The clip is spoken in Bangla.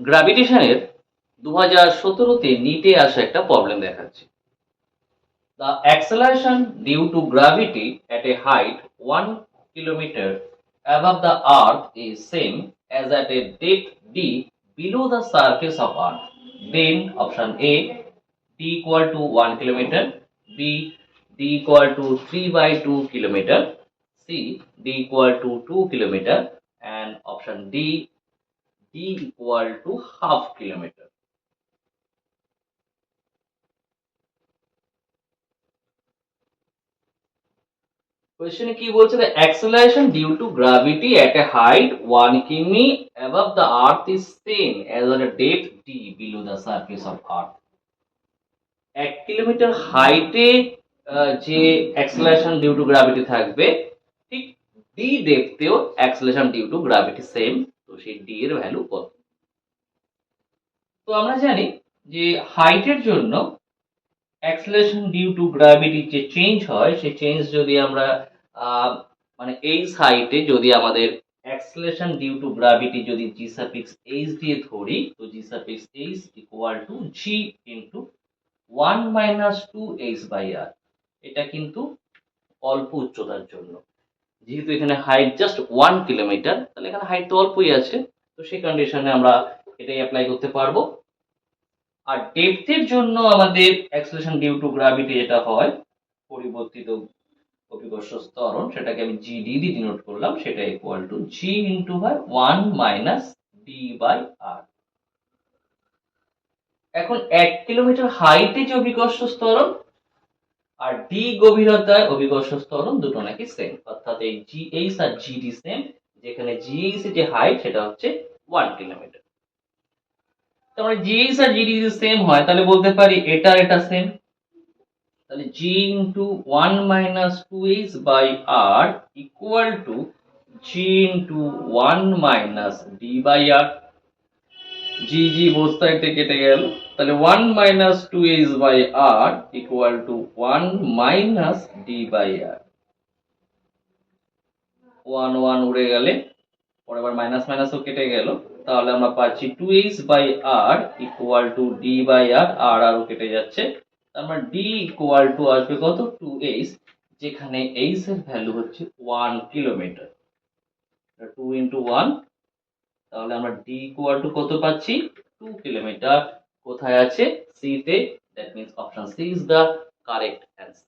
গ্র্যাভিটেশনের 2017-তে নিটে আসা একটা প্রবলেম দেখাচ্ছে। The acceleration due to gravity at a height 1 kilometer above the earth is same as at a depth d below the surface of earth. Then option A, d equal to 1 kilometer, B, d equal to 3 by 2 kilometer, C, d equal to 2 kilometer, and option D, d equal to half kilometer. কোয়েশ্চেনে কি বলছে, the acceleration due to gravity at a height 1 কিমি above the earth is same as at a depth d below the surface of earth. 1 kilometre হাইটে যে অ্যাক্সেলারেশন ডিউ টু গ্র্যাভিটি থাকবে, ঠিক ডি ডেপথেও acceleration due to gravity same. তো সেই ডি এর ভ্যালু কত? তো আমরা জানি যে হাইটের জন্য অ্যাক্সেলারেশন ডিউ টু গ্র্যাভিটি যে চেঞ্জ হয়, সেই চেঞ্জ যদি আমরা মানে এই হাইটে যদি আমাদের অ্যাক্সেলারেশন ডিউ টু গ্র্যাভিটি যদি জি সাফিক্স এইচ দিয়ে ধরি, তো g suffix h equal to g into 1 minus 2h by R. এটা কিন্তু অল্প উচ্চতার জন্য, যেহেতু এখানে হাইট জাস্ট 1 কিলোমিটার, তাহলে এখানে হাইট তো অল্পই আছে, তো সেই কন্ডিশনে আমরা এটাই অ্যাপ্লাই করতে পারবো। আর ডেপথের জন্য আমাদের অ্যাক্সেলারেশন ডিউ টু গ্র্যাভিটি যেটা হয়, পরিবর্তিত অভিকর্ষজ ত্বরণ, সেটাকে আমি জিডি দিয়ে ডিনোট করলাম, সেটা ইকুয়াল টু জি ইন্টু হয় 1 মাইনাস ডি বাই আর। এখন 1 কিলোমিটার হাইটে যে অভিকর্ষজ ত্বরণ আর ডি গভীরতায় অভিকর্ষজ ত্বরণ দুটো নাকি সেম, অর্থাৎ এই জিএইচ আর জিডি সেম, যেখানে জিএইচ এর যে হাইট সেটা হচ্ছে 1 কিলোমিটার। তার মানে জিএইচ আর জিডি যদি সেম হয়, তাহলে বলতে পারি এটা আর এটা সেম। তাহলে g into 1 minus 2h by R equal to g into 1 minus d by R. G g both side থেকে কেটে গেল, তাহলে 1 minus 2h by R equal to 1 minus d by R. 1 1 উড়ে গেলে পরে আবার মাইনাস মাইনাসও কেটে গেল, তাহলে আমরা পাচ্ছি 2h by R equal to d by R, আর আরও কেটে যাচ্ছে, তার মানে ডি ইকুয়াল টু আসবে কত, 2h, যেখানে h এর ভ্যালু হচ্ছে 1 কিলোমিটার। 2 ইন্টু 1, তাহলে আমরা ডি ইকুয়াল টু কত পাচ্ছি, 2 কিলোমিটার। কোথায় আছে, সি তে, that means option C is the correct answer.